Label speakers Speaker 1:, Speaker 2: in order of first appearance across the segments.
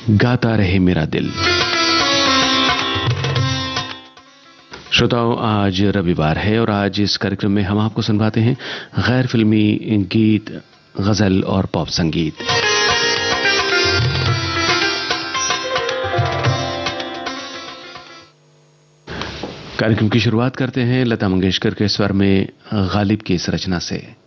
Speaker 1: गाता रहे मेरा दिल। श्रोताओं, आज रविवार है और आज इस कार्यक्रम में हम आपको सुनवाते हैं गैर फिल्मी गीत, गजल और पॉप संगीत। कार्यक्रम की शुरुआत करते हैं लता मंगेशकर के स्वर में गालिब की इस रचना से।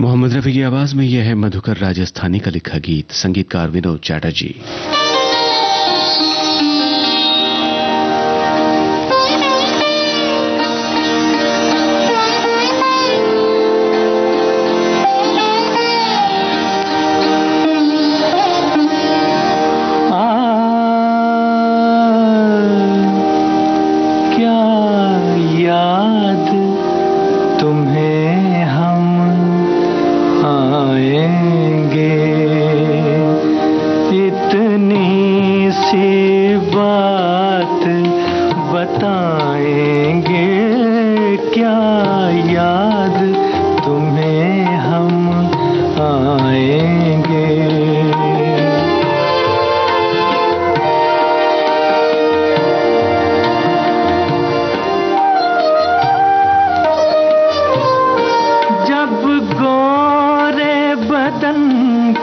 Speaker 1: मोहम्मद रफी की आवाज में यह है मधुकर राजस्थानी का लिखा गीत, संगीतकार विनोद चैटर्जी।
Speaker 2: इतना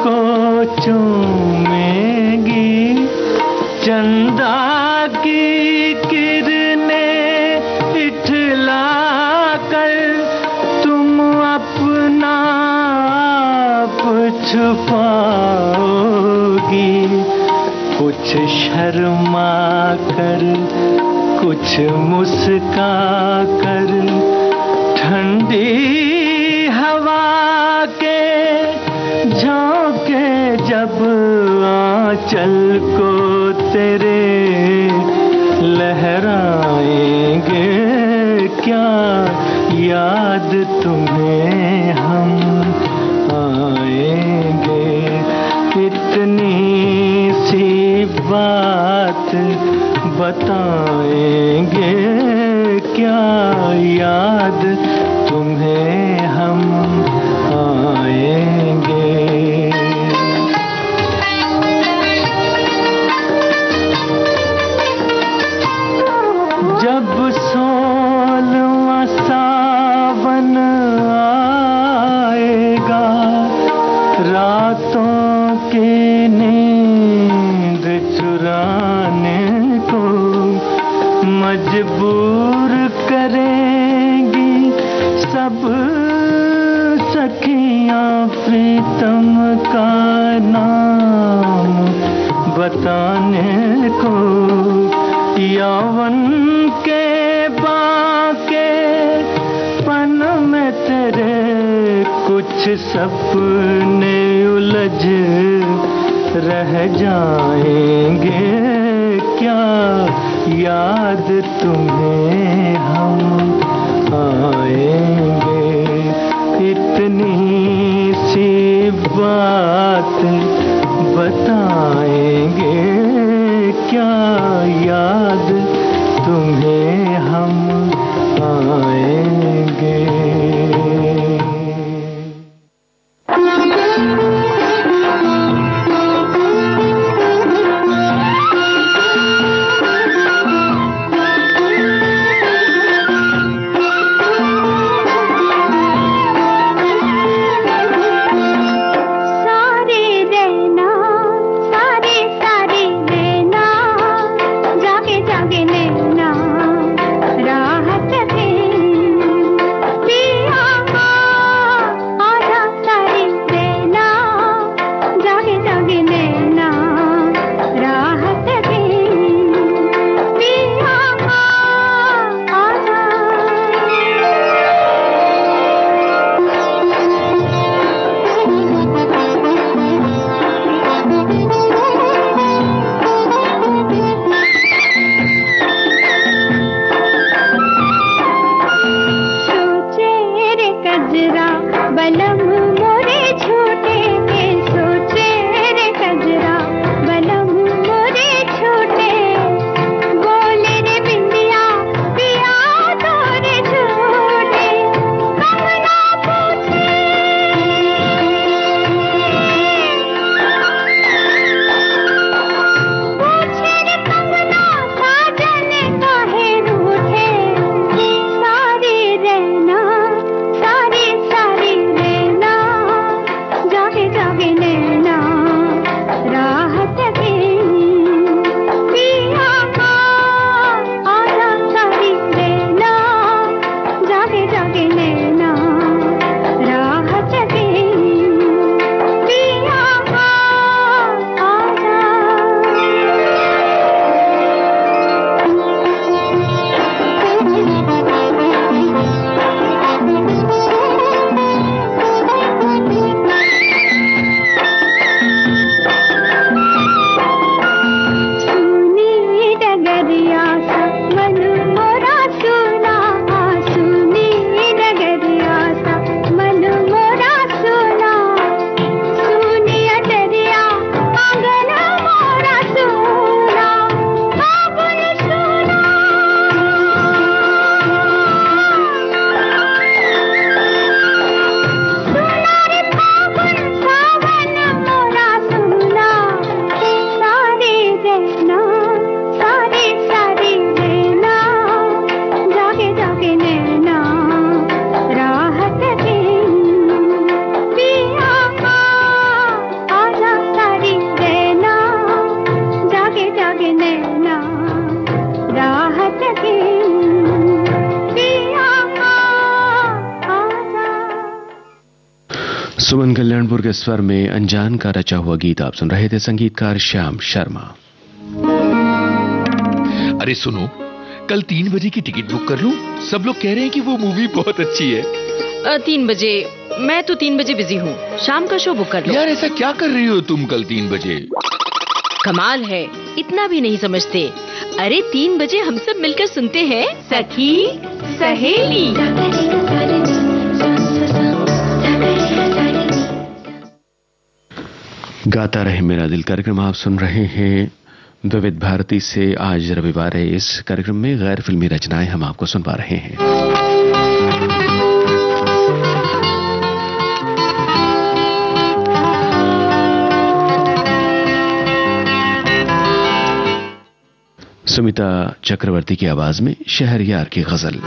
Speaker 2: को चूमेगी, चंदा की किरणें इठला कर तुम अपना आप छुपाओगी। कुछ शर्मा कर, कुछ मुस्का कर, ठंडी हवा के झोंके जब आंचल को तेरे लहराएंगे, क्या याद तुम्हें हम आएंगे। इतनी सी बात बताएंगे, क्या याद तुम्हें हम आएंगे। जब 16वां सावन आएगा, रातों की नींद चुराने को मजबूर करेंगी सब सखियां प्रीतम का नाम बताने को। यौवन के बाके पन में तेरे कुछ सपने उलझ रह जाएंगे, क्या याद तुम्हें हम आएंगे। इतनी सी बात बताएंगे, क्या याद तुम्हें हम आएंगे।
Speaker 1: सुमन कल्याणपुर के स्वर में अनजान का रचा हुआ गीत आप सुन रहे थे, संगीतकार श्याम शर्मा।
Speaker 3: अरे सुनो, कल 3 बजे की टिकट बुक कर लूं? सब लोग कह रहे हैं कि वो मूवी बहुत अच्छी है।
Speaker 4: 3 बजे? मैं तो 3 बजे बिजी हूँ, शाम का शो बुक कर लो।
Speaker 3: यार ऐसा क्या कर रही हो तुम कल 3 बजे?
Speaker 4: कमाल है, इतना भी नहीं समझते। अरे 3 बजे हम सब मिलकर सुनते हैं सखी सहेली।
Speaker 1: गाता रहे मेरा दिल कार्यक्रम आप सुन रहे हैं विविध भारती से। आज रविवार है। इस कार्यक्रम में गैर फिल्मी रचनाएं हम आपको सुनवा रहे हैं। सुमिता चक्रवर्ती की आवाज में शहरयार की गजल।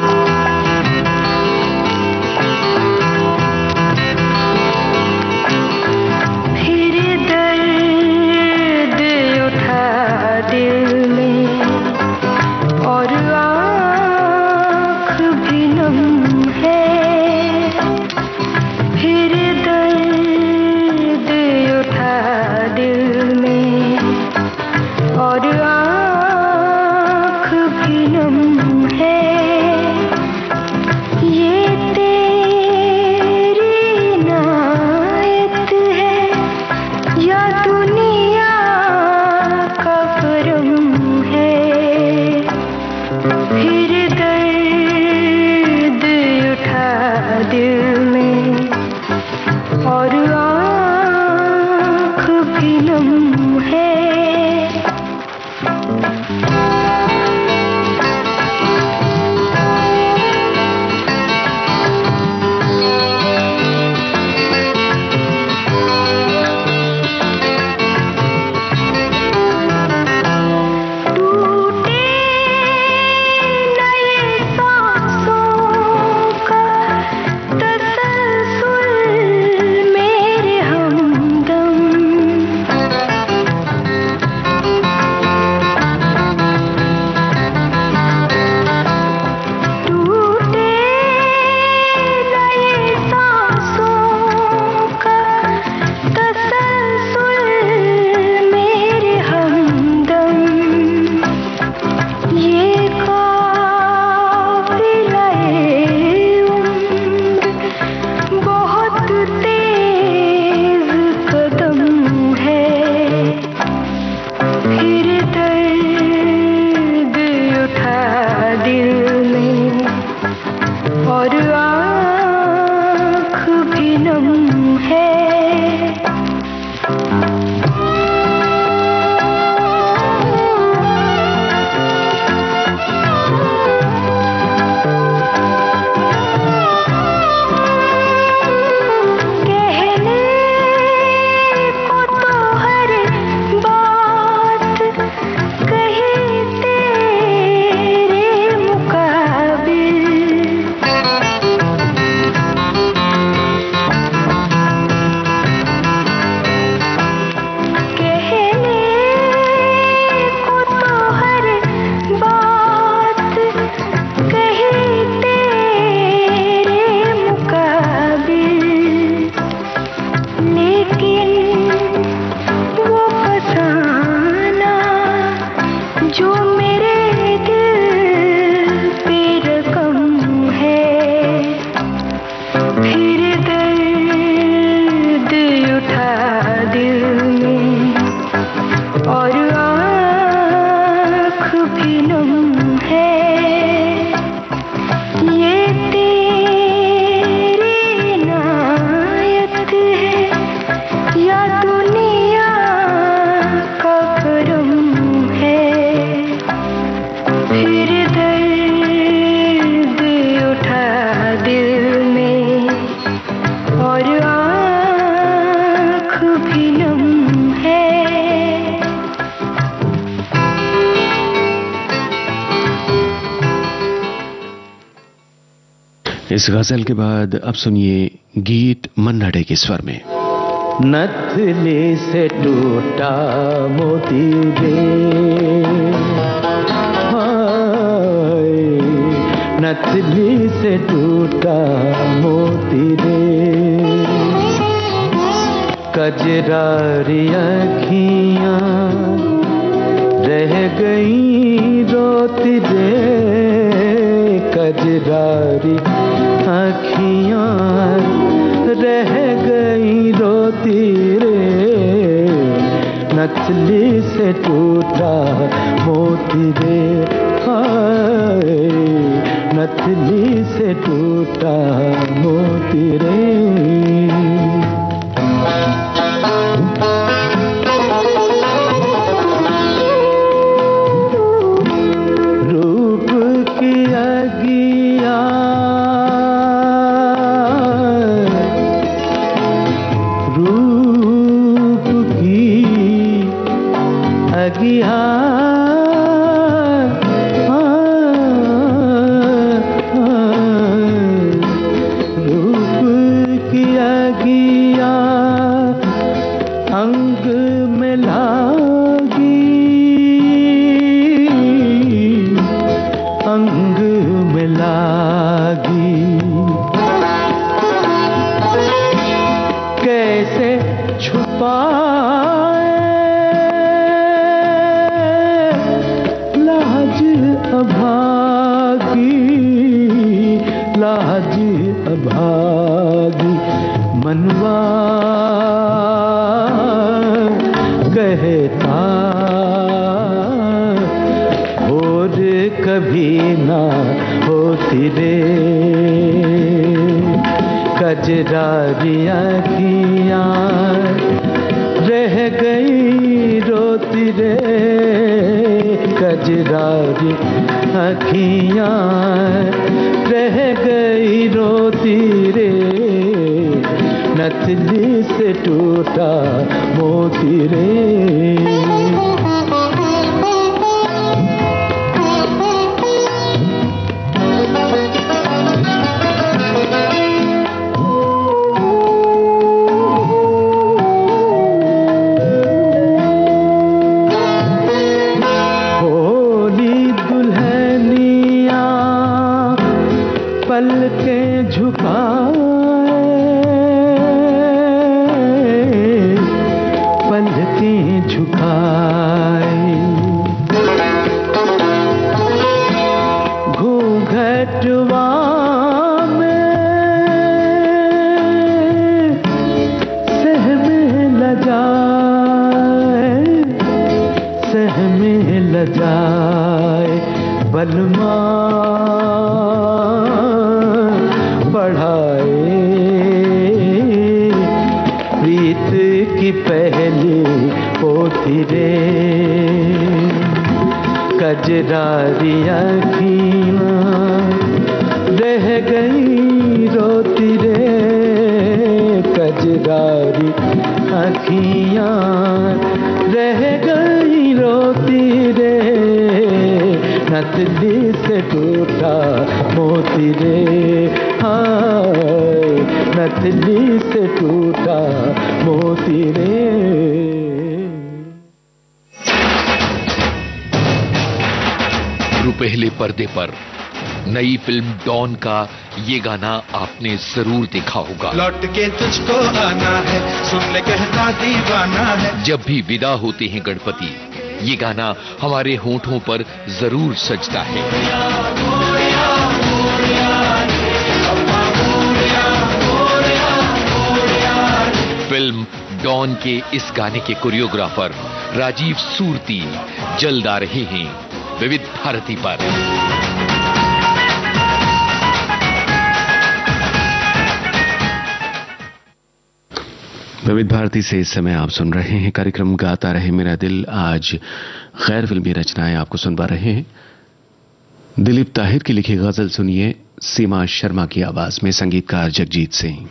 Speaker 1: इस गजल के बाद अब सुनिए गीत मन्ना डे के स्वर में।
Speaker 2: नथली से टूटा मोती रे, हाय नथली से टूटा मोती रे, कजरारी अखियां रह गई रोती रे, कजरारी अखियां रह गई रोती रे, नथली से टूटा मोती रे, हाय नथली से टूटा मोती रे। रूप की अगिया रूप की अगिया रूप की अगिया अंग में लागी, अंग में लागी, कैसे छुपाए लाज अभागी, लाज अभागी, मनवा कहता और कभी ना होती रे, कजरारी अखियां रह गई रोती रे, कजरारी अखियां रह गई रोती रे, नथली से टूटा मोती रे। पलकें झुकाए, पलकें झुकाए, घूंघटवा में सहमे लजाए, सहमे लजाए, बलमा बढ़ाए प्रीत की पहली पोथी रे, कजरारी अखियां रह गई रोती रे, कजरारी अखियां रह गई रोती रे, नथली से टूटा मोती रे, हाय नथली से टूटा मोती रे।
Speaker 3: रुपहले पर्दे पर नई फिल्म डॉन का ये गाना आपने जरूर देखा होगा।
Speaker 5: लौट के तुझको आना है, सुन ले कहता दीवाना है।
Speaker 3: जब भी विदा होते हैं गणपति, ये गाना हमारे होठों पर जरूर सजता है। फिल्म डॉन के इस गाने के कोरियोग्राफर राजीव सूरती जल्द आ रहे हैं विविध भारती पर।
Speaker 1: विविध भारती से इस समय आप सुन रहे हैं कार्यक्रम गाता रहे मेरा दिल। आज गैर फिल्मी रचनाएं आपको सुनवा रहे हैं। दिलीप ताहिर की लिखी गजल सुनिए सीमा शर्मा की आवाज में, संगीतकार जगजीत सिंह।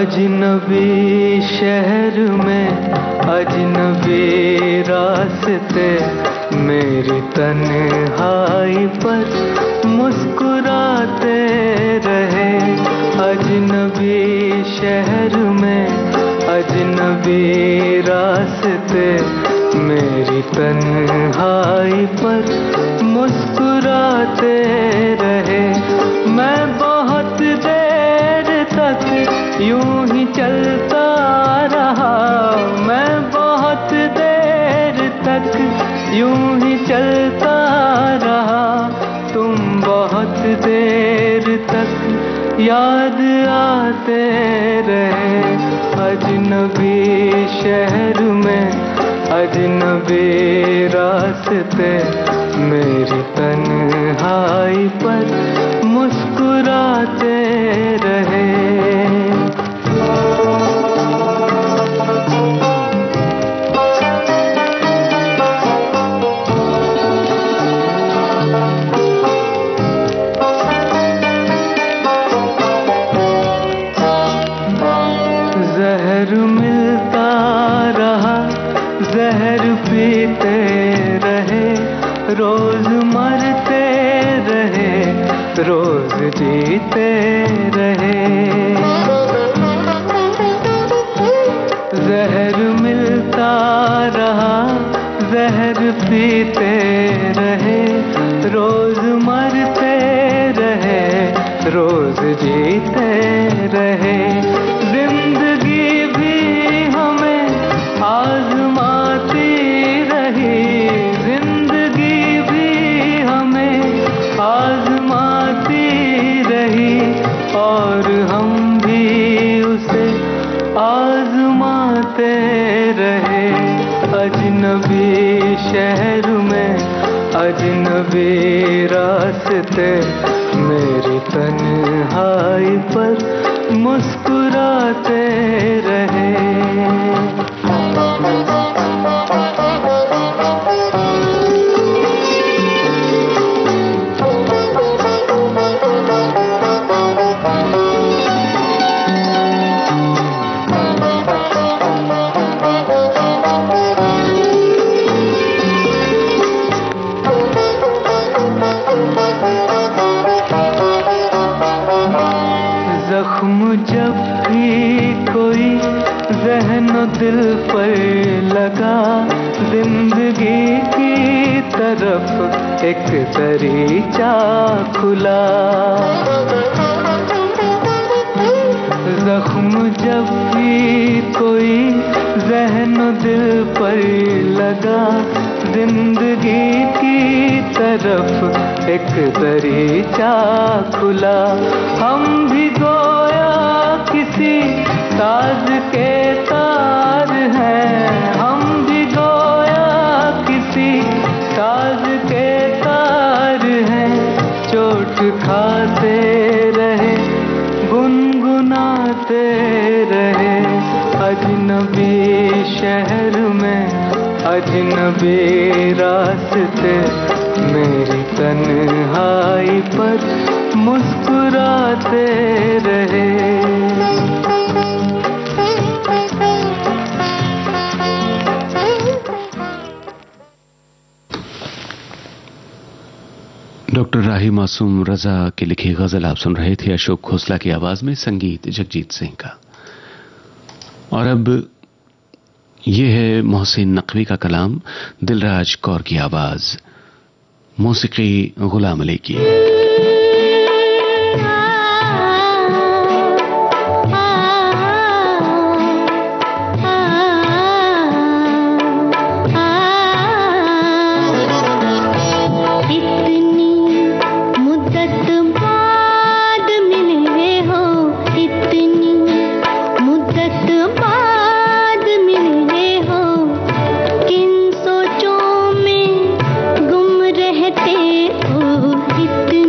Speaker 2: अजनबी शहर में अजनबी रास्ते, मेरी तन्हाई पर मुस्कुराते रहे। अजनबी शहर में अजनबी रास्ते, मेरी तन्हाई पर मुस्कुराते रहे। मैं बहुत देर तक यूं ही चलता रहा, मैं बहुत देर तक यूं ही चलता रहा। तुम बहुत देर तक याद आते रहे। अजनबी शहर में अजनबी रास्ते, मेरी तन्हाई पर मुस्कुराते रहे। जहर मिलता रहा, जहर पीते रहे, रोज मरते रहे, रोज जीते रहे। जहर मिलता रहा, जहर पीते रहे, रोज मरते रहे, रोज जीते रहे। जिंदगी भी हमें आजमाती रही, जिंदगी भी हमें आजमाती रही, और हम भी उसे आजमाते रहे। अजनबी शहर में अजनबी रास्ते, मेरी तन्हाई पर मुस्कुराते रहे। जख्म जब भी कोई ज़हन दिल पर लगा, जिंदगी की तरफ एक दरीचा खुला। जख्म जब भी कोई ज़हन दिल पर लगा, जिंदगी की तरफ एक दरीचा खुला। हम भी गोया किसी साज के तार हैं, हम भी गोया किसी साज के तार हैं। चोट खाते रहे, गुनगुनाते रहे। अजनबी शहर में अजनबी रास्ते, मेरी तन्हाई पर मुस्कुराते रहे।
Speaker 1: डॉक्टर राही मासूम रजा की लिखी गजल आप सुन रहे थे अशोक खोसला की आवाज में, संगीत जगजीत सिंह का। और अब ये है मोहसिन नकवी का कलाम, दिलराज कौर की आवाज, मौसीकी गुलाम अली की।
Speaker 6: किन सोचों में गुम रहते हो, इतनी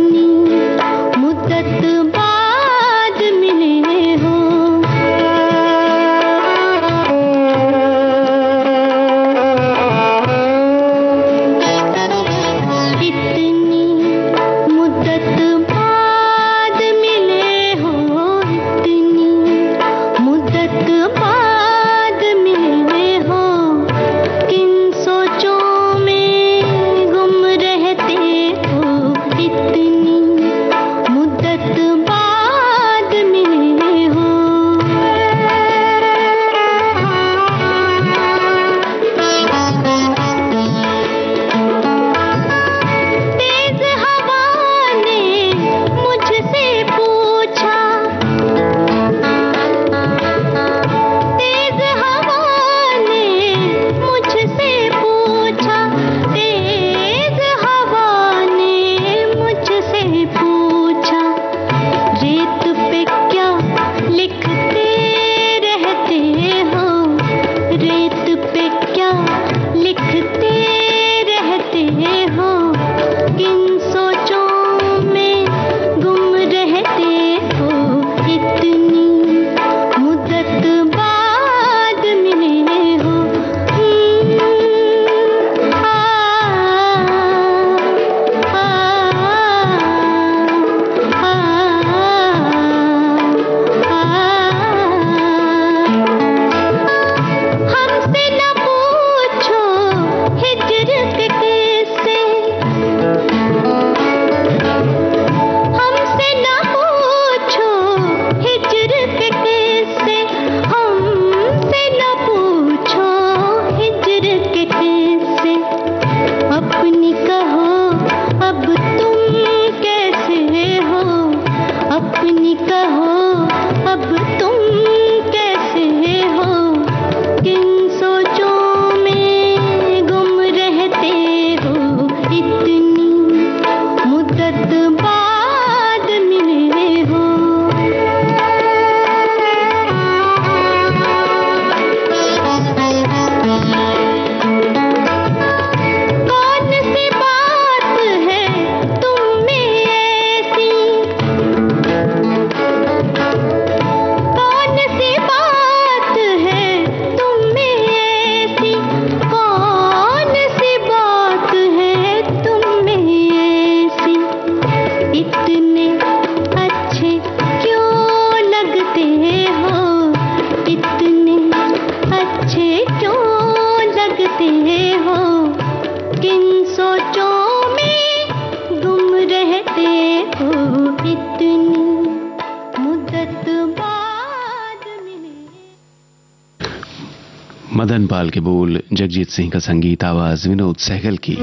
Speaker 1: मदन पाल के बोल, जगजीत सिंह का संगीत, आवाज विनोद सहगल की।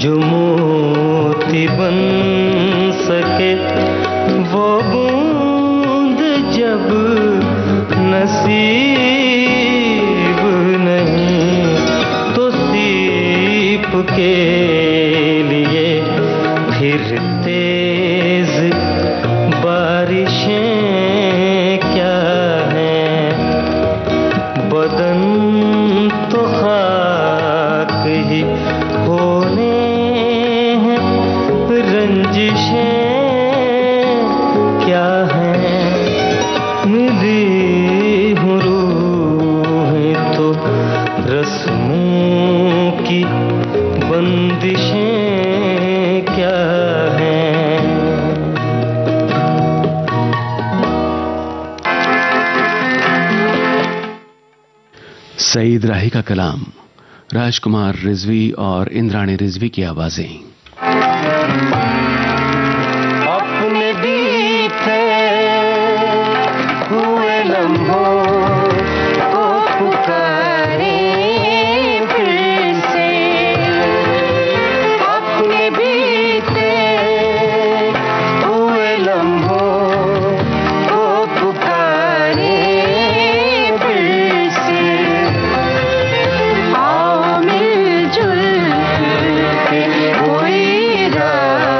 Speaker 2: जो मोती बन सके वो बूंद जब नसीब नहीं तो सीप के लिए फिर तेज बारिशें क्या हैं। बदन तो खाक ही होने रंजिशें क्या हैं। मिली हूँ रूहें तो रस्मों की बंदिशें क्या हैं।
Speaker 1: सईद राही का कलाम, राजकुमार रिजवी और इंद्राणी रिजवी की आवाजें।
Speaker 2: अपने बीते हुए लम्हों को पुकारे फिर से। अपने बीते हुए लम्हों को पुकारे फिर से। आओ मिलजुल के कोई राह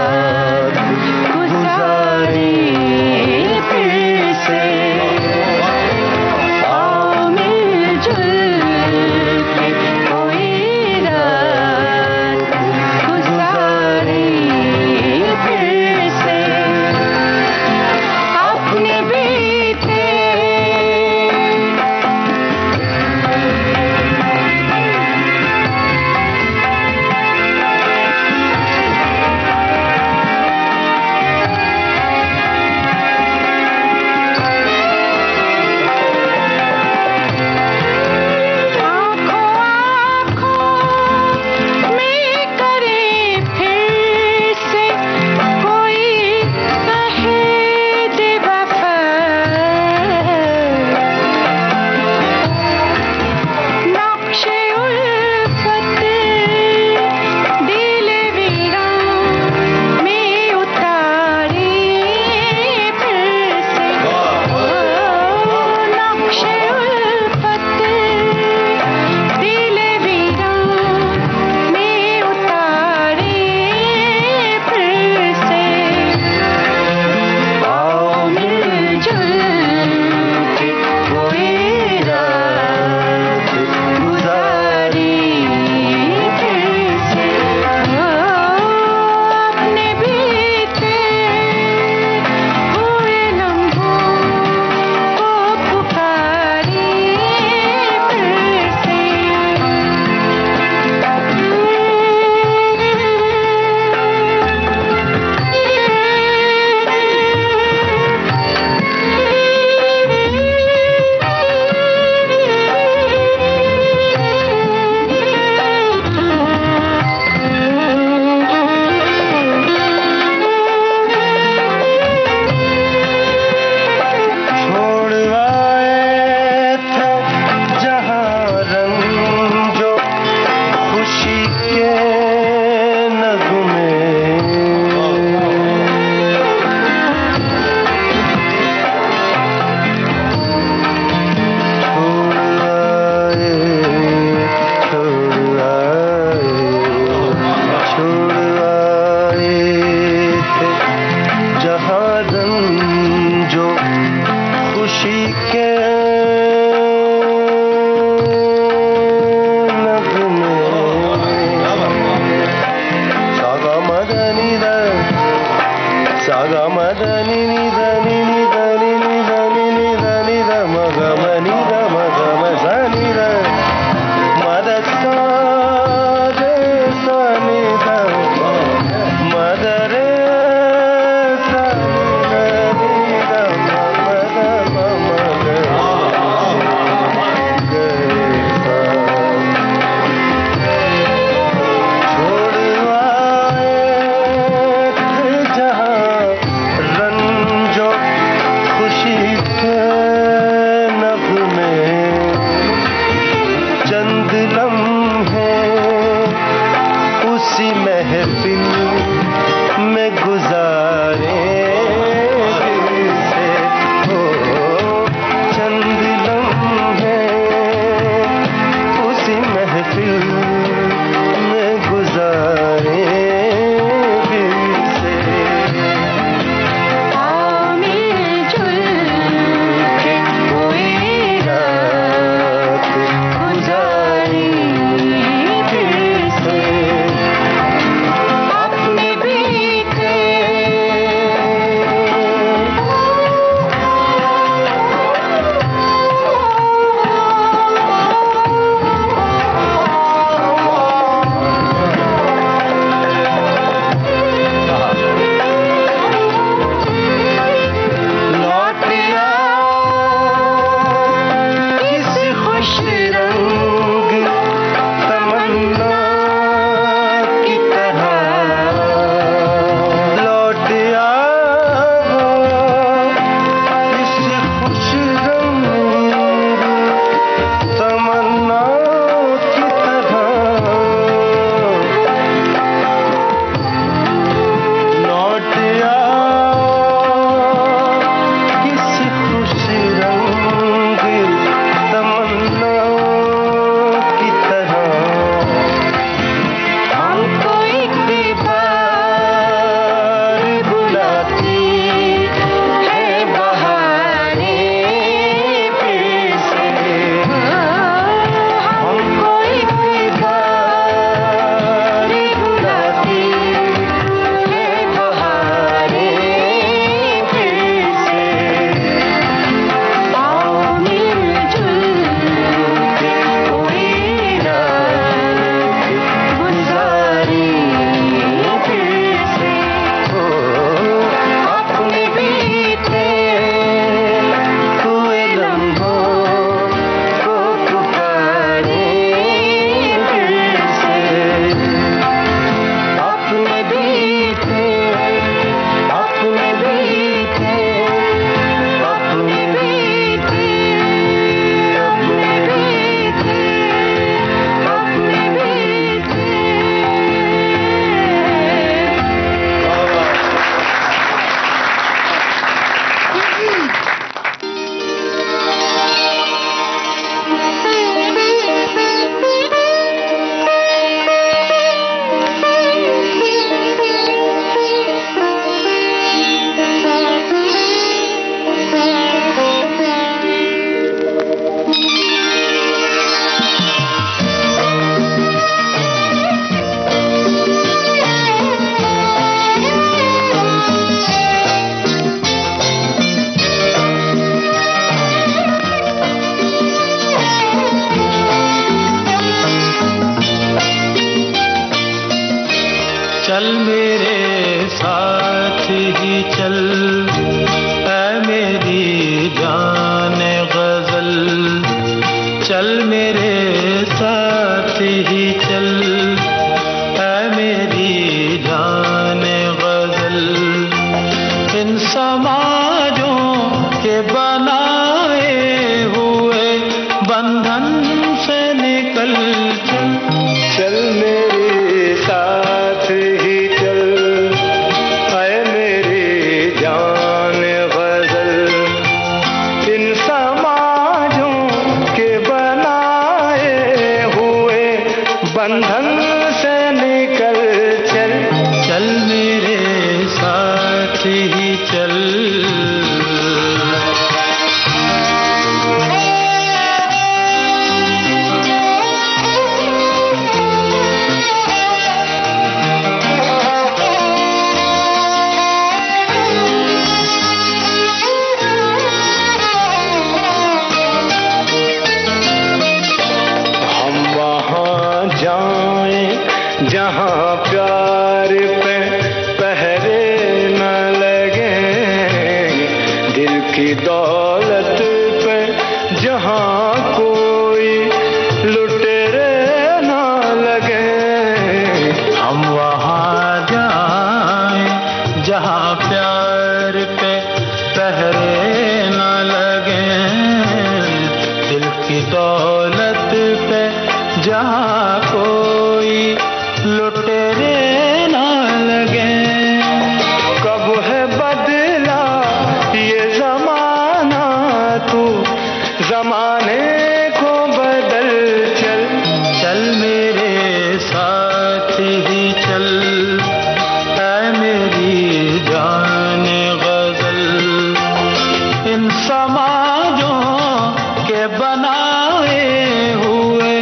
Speaker 2: saga madani ni dani ni dani ni dani ni dani da maga mani da maga mazani da madasa de sani da madare sani da mamada mamada
Speaker 6: चल मेरे साथ ही चल ऐ मेरी जान गजल, चल मेरे साथ ही चल ऐ मेरी जान गजल। इन समाजों के बनाए हुए बंधन से निकल चल,
Speaker 2: चल मेरे साथ ही चल ऐ मेरी जान गजल। इन समाजों के बनाए हुए बंधन से निकल चल,
Speaker 6: चल मेरे साथ ही चल। की दौलत पे जहाँ कोई लुटेरे ना लगे, हम वहाँ जाएं जहाँ प्यार पे पहरे ना लगे, दिल की दौलत पे जहाँ कोई लुटेरे ना लगे। कब है बदला ये जमाना, तू जमाने को बदल चल, चल मेरे साथ ही चल, ऐ मेरी जान गजल। इन समाजों के बनाए हुए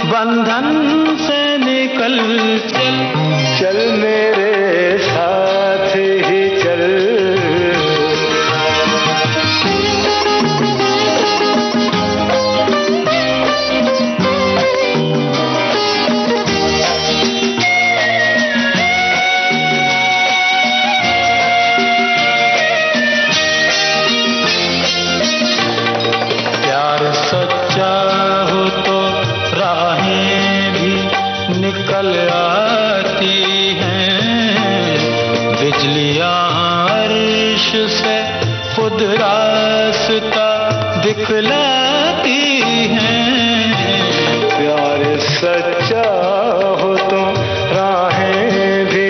Speaker 6: बंधन से निकल चल, चल मेरे साथ ही चल। प्यार सच्चा हो तो राहें भी निकल आती हैं, बिजलियां अर्श से खुद रास्ता दिखलाती हैं। प्यार सच्चा हो तो राहें भी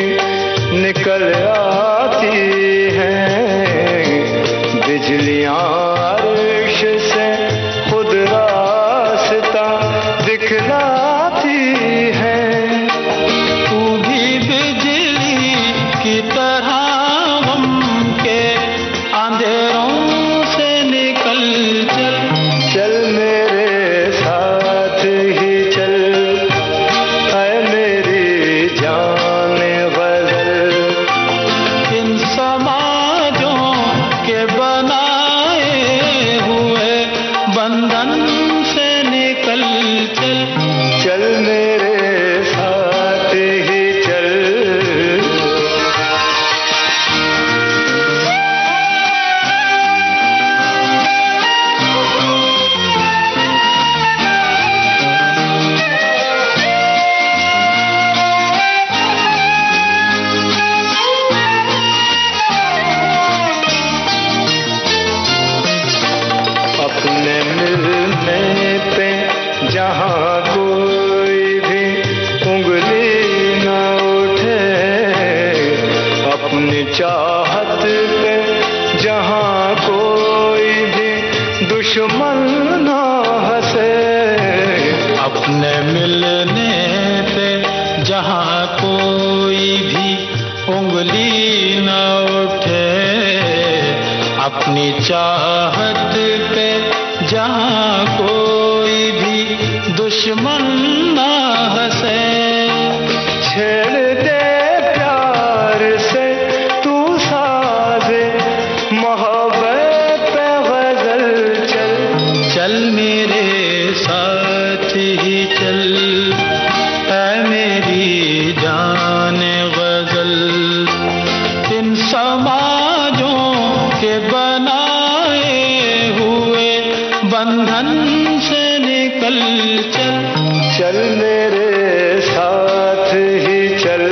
Speaker 6: निकल आती हैं, बिजलियां अर्श से खुद रास्ता दिखलाती हैं। तू भी बिजली की तरह गम के अंधेरों से निकल चल, चल मेरे साथ ही चल, ऐ मेरी जान गजल। इन समाजों के बनाए हुए बंधन से निकल चल, चल मेरे साथ ही चल। अपने मिलने पे जहाँ कोई भी उंगली न उठे, अपनी चाहत पे जहाँ कोई भी दुश्मन न हंसे, अपने मिलने पे जहाँ कोई भी उंगली न उठे, अपनी चाहत पे जहाँ कोई भी दुश्मन न हंसे। छेड़ दे प्यार से तू साजे मोहब्बत पे गजल चल, चल मेरे साथ ही चल, ऐ मेरी जान गजल। इन समाजों के बनाए हुए बंधन से निकल चल, चल मेरे साथ ही चल।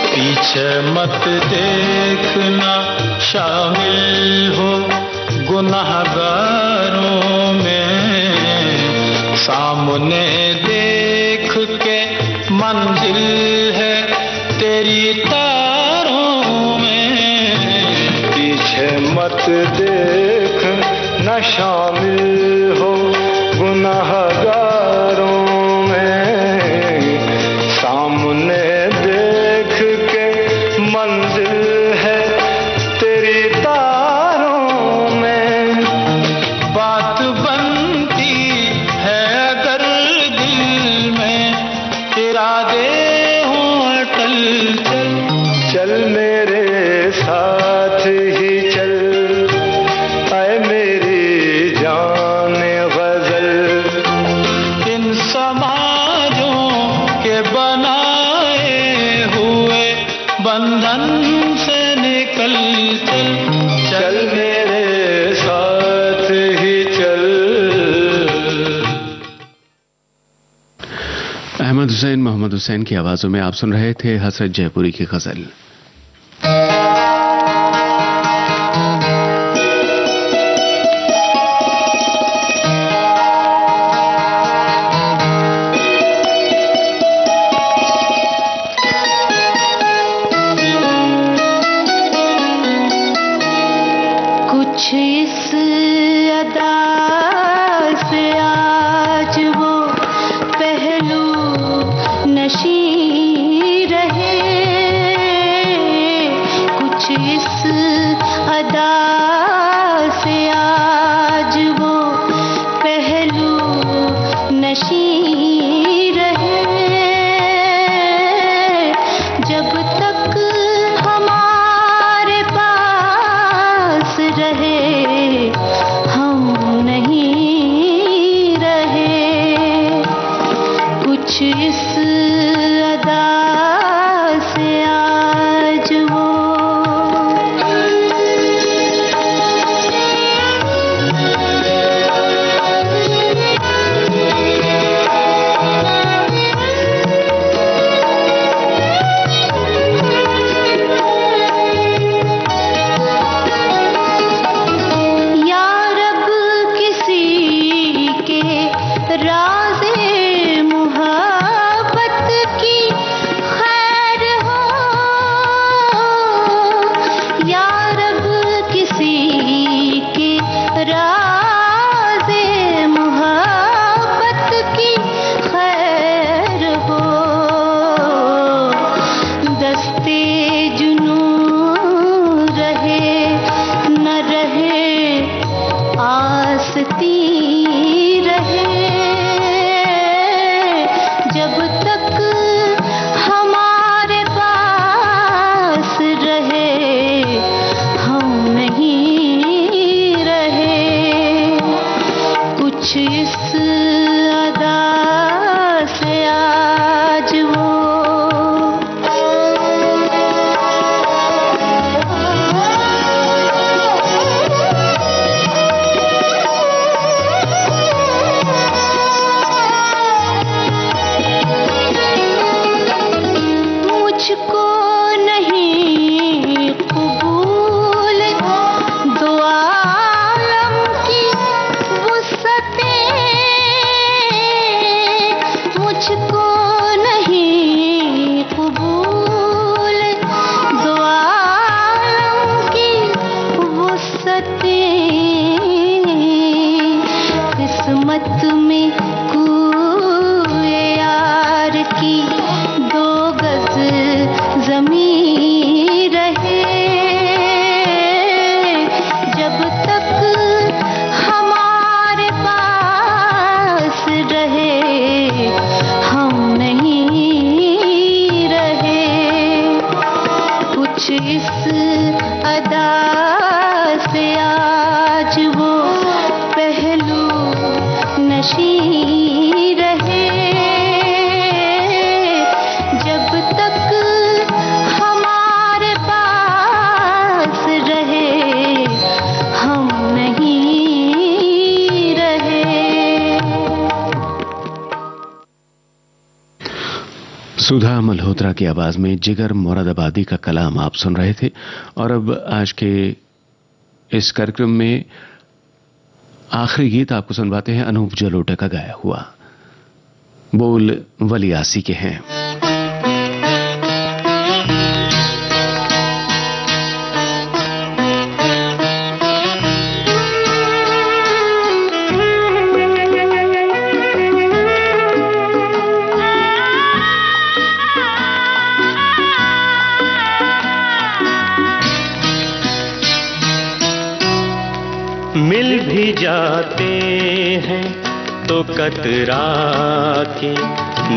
Speaker 6: पीछे मत देखना शामिल हो गुनाहगारों में, सामने देख के मंजिल है तेरी तारों में। पीछे मत देख न शामिल हो गुनाहगारों में, सामने देख के मंजिल है तेरी तारों में। बात बनती है अगर दिल में इरादे हों अटल
Speaker 5: निकल चल।
Speaker 6: चल मेरे साथ ही चल, ऐ मेरी जान गजल।
Speaker 5: इन समाजों के बनाए हुए बंधन से निकल चल।
Speaker 6: चल मेरे साथ ही चल।
Speaker 1: अहमद हुसैन, मोहम्मद हुसैन की आवाजों में आप सुन रहे थे हसरत जयपुरी की गजल।
Speaker 7: कुछ इस अदा से आज वो पहलू नशी रहे, कुछ इस अदा से आज वो पहलू नशी रहे। जब तक हमारे पास रहे हम नहीं रहे। कुछ इस अदा से आज वो
Speaker 1: सुधा मल्होत्रा की आवाज में जिगर मुरादाबादी का कलाम आप सुन रहे थे। और अब आज के इस कार्यक्रम में आखिरी गीत आपको सुनवाते हैं अनूप जलोटा का गाया हुआ। बोल वली आसी के हैं।
Speaker 2: मिल भी जाते हैं तो कतरा के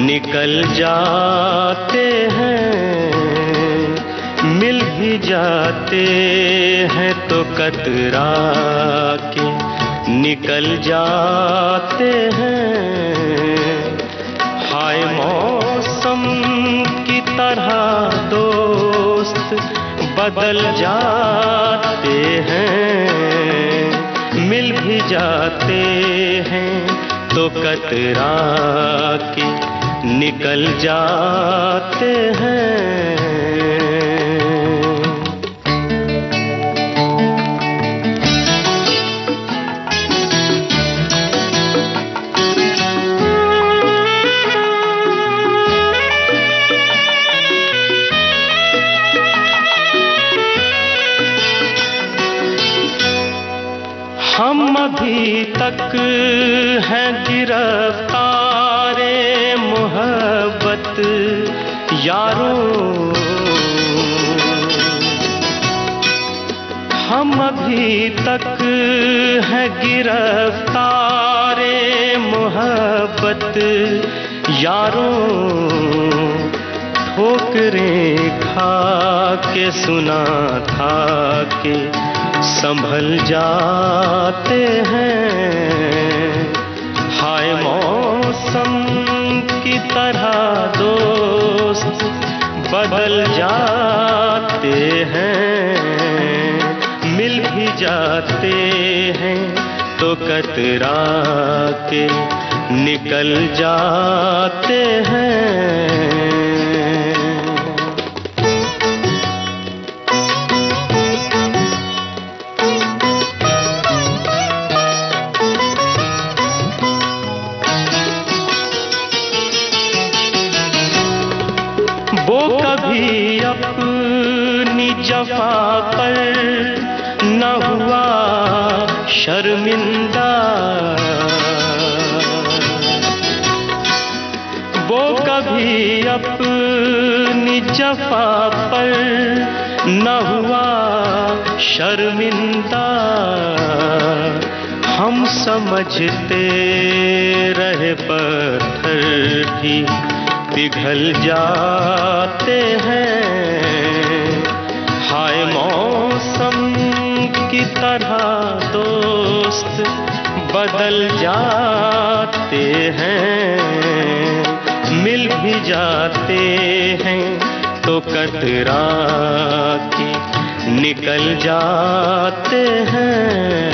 Speaker 2: निकल जाते हैं।
Speaker 6: भी जाते हैं तो कतरा के निकल जाते हैं। हाय मौसम की तरह दोस्त बदल जाते हैं। मिल भी जाते हैं तो कतरा के निकल जाते हैं। हम अभी तक हैं गिरफ्तारे मोहब्बत यारों। हम अभी तक हैं गिरफ्तारे मोहब्बत यारों। ठोकरें खा के सुना था के संभल जाते हैं। हाय मौसम की तरह दोस्त बदल जाते हैं। मिल भी जाते हैं तो कतरा के निकल जाते हैं। वो कभी अपनी जफा पर न हुआ शर्मिंदा। वो कभी अपनी जफा पर न हुआ शर्मिंदा। हम समझते रहे पत्थर भी पिघल जाते हैं। हाय मौसम की तरह दोस्त बदल जाते हैं। मिल भी जाते हैं तो कतरा के निकल जाते हैं।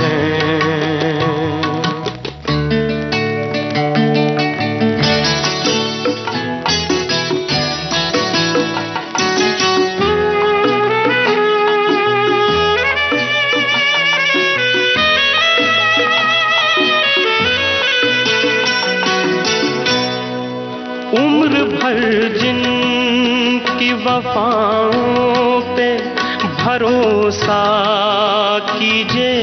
Speaker 6: उम्र भर जिनकी वफाओं पे भरोसा कीजिए।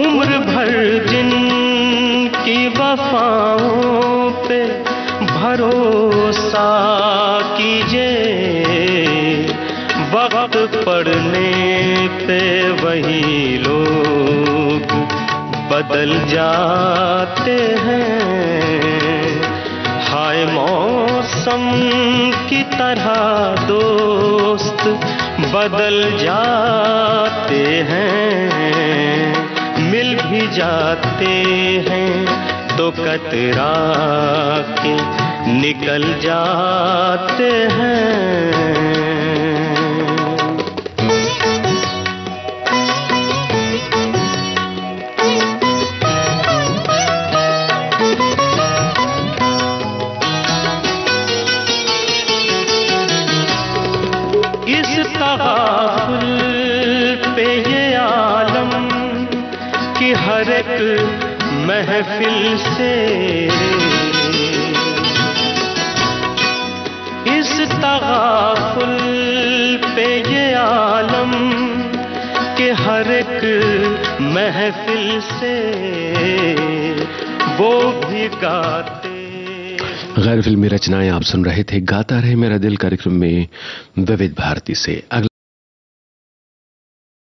Speaker 6: उम्र भर जिनकी वफाओं पे भरोसा कीजिए। वक्त पड़ने पे वही लोग बदल जाते हैं। हाय मौसम की तरह दोस्त बदल जाते हैं। मिल भी जाते हैं तो कतरा के निकल जाते हैं। पे ये आलम की हर एक महफिल से इस तगाफुल पे ये आलम के हर एक महफिल से वो भी गाते।
Speaker 1: गैर फिल्मी रचनाएं आप सुन रहे थे गाता रहे मेरा दिल कार्यक्रम में विविध भारती से।